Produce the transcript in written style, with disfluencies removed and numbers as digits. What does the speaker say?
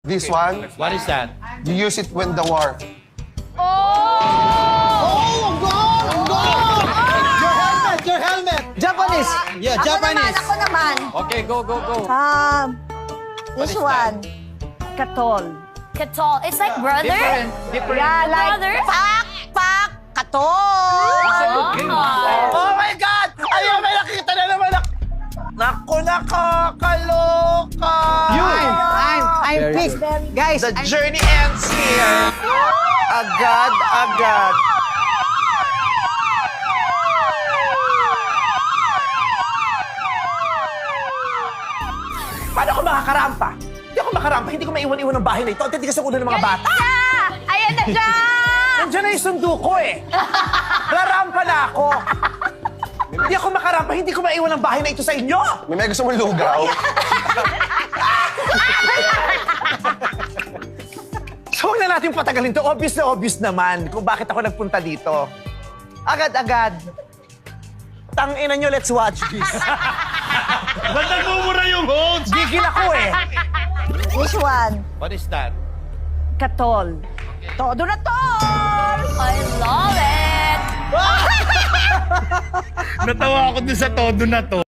This one, What is that? you use it when the war. Your helmet! Japanese. Yeah, Japanese. Ako naman. Okay, go. This is one. Katol. Katol. It's like brother. Different. Yeah, like Brother. Pak, katol. Oh my God! Ayaw, may nakita na naman ako. Naku, nakakaloka! I'm pissed. Guys, The journey ends here. Agad. Paano ako makakarampa? Hindi ako makarampa. Hindi ko maiwan-iwan ng bahay na ito. Ang titigas ang ulo ng mga bata. Ayan na siya! Nandiyan na yung sundo ko eh. Rarampa na ako. Hindi ako makarampa. Hindi ko maiwan ang bahay na ito sa inyo. May gusto mong lugaw? So huwag na natin patagalin to. Obvious na obvious naman kung bakit ako nagpunta dito. Agad-agad. Tangina nyo, let's watch this. Ba't nagmumura yung host? Gigil ako eh. This one. What is that? katol. Todo na tol. I love it! Natawa ako dun sa todo na to.